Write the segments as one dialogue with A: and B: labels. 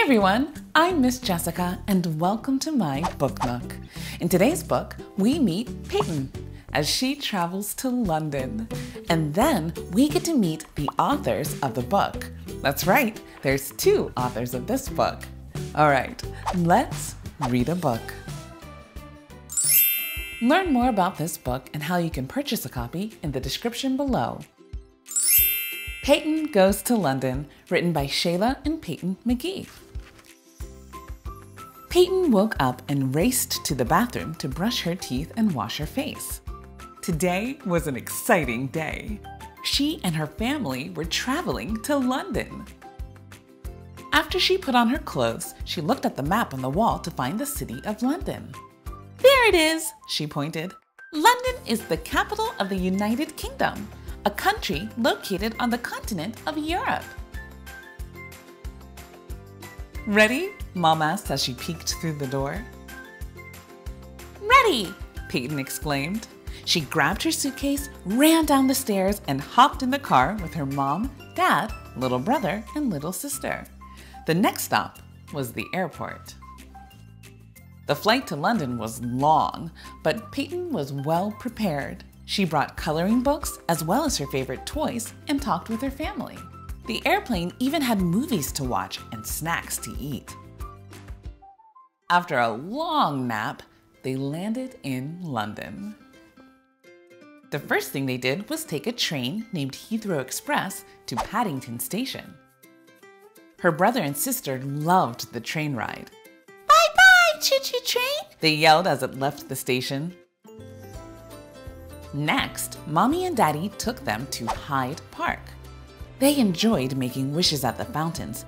A: Hey everyone, I'm Miss Jessica and welcome to my Book Nook. In today's book, we meet Payton as she travels to London. And then we get to meet the authors of the book. That's right, there's two authors of this book. All right, let's read a book. Learn more about this book and how you can purchase a copy in the description below. Payton Goes to London, written by Shayla and Payton McGhee. Payton woke up and raced to the bathroom to brush her teeth and wash her face. Today was an exciting day. She and her family were traveling to London. After she put on her clothes, she looked at the map on the wall to find the city of London. There it is, she pointed. London is the capital of the United Kingdom, a country located on the continent of Europe. Ready? Mom asked as she peeked through the door. Ready, Payton exclaimed. She grabbed her suitcase, ran down the stairs, and hopped in the car with her mom, dad, little brother, and little sister. The next stop was the airport. The flight to London was long, but Payton was well prepared. She brought coloring books as well as her favorite toys and talked with her family. The airplane even had movies to watch and snacks to eat. After a long nap, they landed in London. The first thing they did was take a train named Heathrow Express to Paddington Station. Her brother and sister loved the train ride. Bye-bye, choo-choo train, they yelled as it left the station. Next, Mommy and Daddy took them to Hyde Park. They enjoyed making wishes at the fountains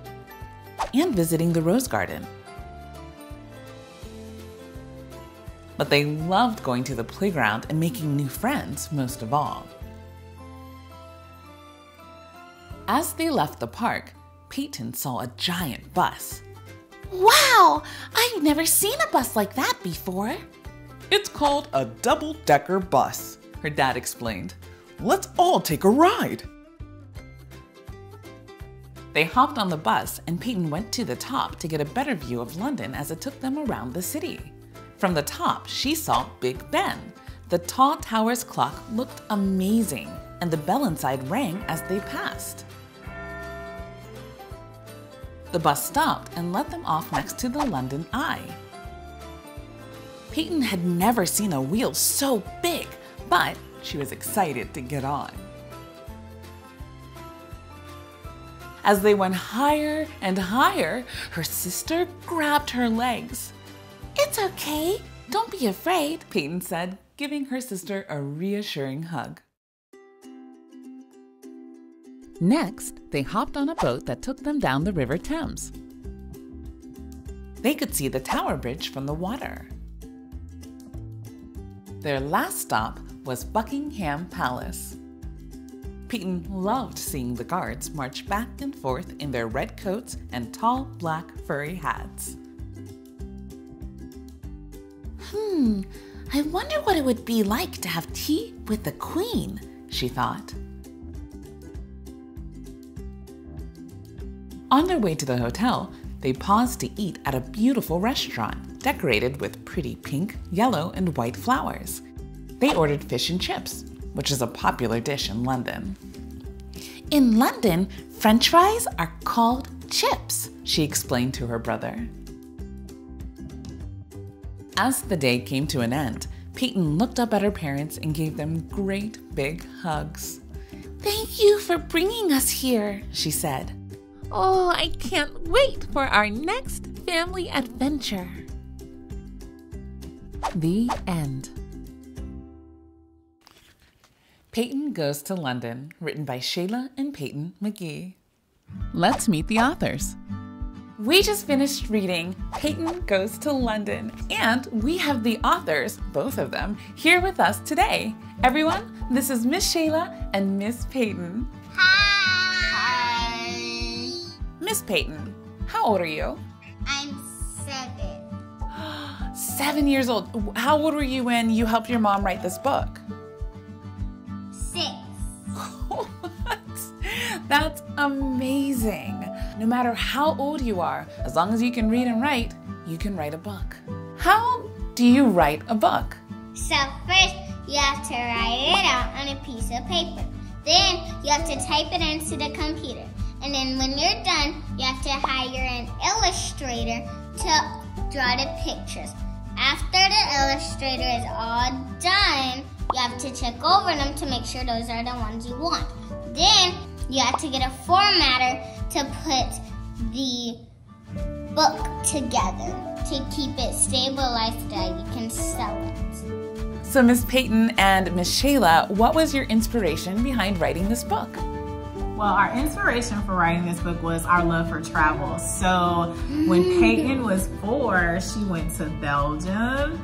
A: and visiting the Rose Garden. But they loved going to the playground and making new friends most of all. As they left the park, Payton saw a giant bus. Wow! I've never seen a bus like that before. It's called a double-decker bus, her dad explained. Let's all take a ride. They hopped on the bus and Payton went to the top to get a better view of London as it took them around the city. From the top, she saw Big Ben. The tall tower's clock looked amazing, and the bell inside rang as they passed. The bus stopped and let them off next to the London Eye. Payton had never seen a wheel so big, but she was excited to get on. As they went higher and higher, her sister grabbed her legs. It's okay, don't be afraid, Payton said, giving her sister a reassuring hug. Next, they hopped on a boat that took them down the River Thames. They could see the Tower Bridge from the water. Their last stop was Buckingham Palace. Payton loved seeing the guards march back and forth in their red coats and tall black furry hats. I wonder what it would be like to have tea with the Queen, she thought. On their way to the hotel, they paused to eat at a beautiful restaurant decorated with pretty pink, yellow, and white flowers. They ordered fish and chips, which is a popular dish in London. In London, French fries are called chips, she explained to her brother. As the day came to an end, Payton looked up at her parents and gave them great big hugs. Thank you for bringing us here, she said. Oh, I can't wait for our next family adventure. The end. Payton Goes to London, written by Shayla and Payton McGhee. Let's meet the authors. We just finished reading Payton Goes to London, and we have the authors, both of them, here with us today. Everyone, this is Miss Shayla and Miss Payton.
B: Hi!
A: Miss Payton, how old are you?
B: I'm 7.
A: 7 years old. How old were you when you helped your mom write this book?
B: 6.
A: What? That's amazing. no matter how old you are, as long as you can read and write, you can write a book. How do you write a book?
B: So first, you have to write it out on a piece of paper. Then you have to type it into the computer. And then when you're done, you have to hire an illustrator to draw the pictures. After the illustrator is all done, you have to check over them to make sure those are the ones you want. Then you have to get a formatter to put the book together to keep it stabilized so that you can sell it.
A: So Miss Payton and Miss Shayla, what was your inspiration behind writing this book?
C: Well, our inspiration for writing this book was our love for travel. So when Payton was 4, she went to Belgium,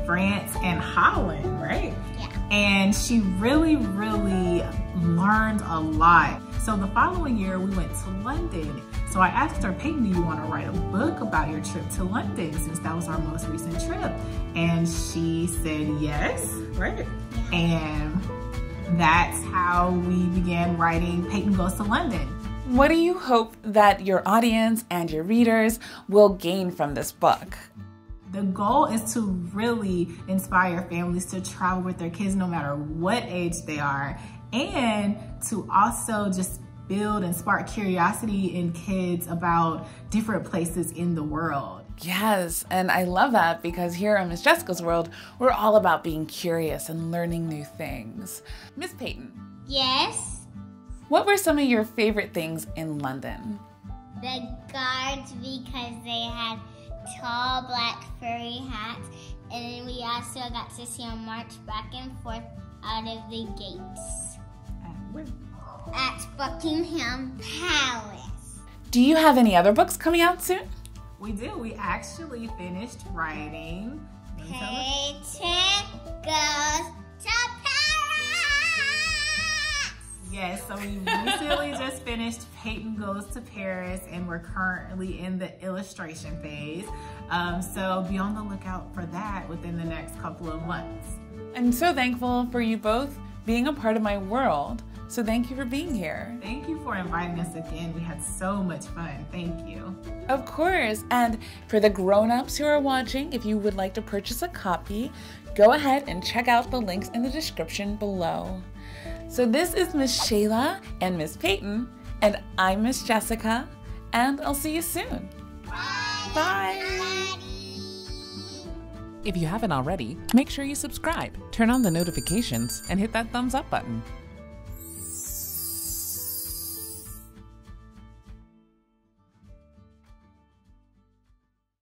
C: France, and Holland, right?
B: Yeah.
C: And she really learned a lot. So the following year we went to London. So I asked her, Payton, do you want to write a book about your trip to London, since that was our most recent trip? And she said yes, right?
B: Yeah.
C: And that's how we began writing Payton Goes to London.
A: What do you hope that your audience and your readers will gain from this book?
C: The goal is to really inspire families to travel with their kids no matter what age they are, and to also just build and spark curiosity in kids about different places in the world.
A: Yes, and I love that because here in Miss Jessica's World, we're all about being curious and learning new things. Miss Payton.
B: Yes?
A: What were some of your favorite things in London?
B: The guards, because they had tall black furry hats, and then we also got to see them march back and forth out of the gates at Buckingham Palace.
A: Do you have any other books coming out soon?
C: We do. We actually finished writing
B: Payton Goes to Paris!
C: Yes, so we recently just finished Payton Goes to Paris, and we're currently in the illustration phase. So be on the lookout for that within the next couple of months.
A: I'm so thankful for you both being a part of my world. So thank you for being here.
C: Thank you for inviting us again. We had so much fun. Thank you.
A: Of course. And for the grown-ups who are watching, if you would like to purchase a copy, go ahead and check out the links in the description below. So this is Miss Shayla and Miss Payton, and I'm Miss Jessica, and I'll see you soon.
B: Bye!
A: Bye! If you haven't already, make sure you subscribe, turn on the notifications, and hit that thumbs up button.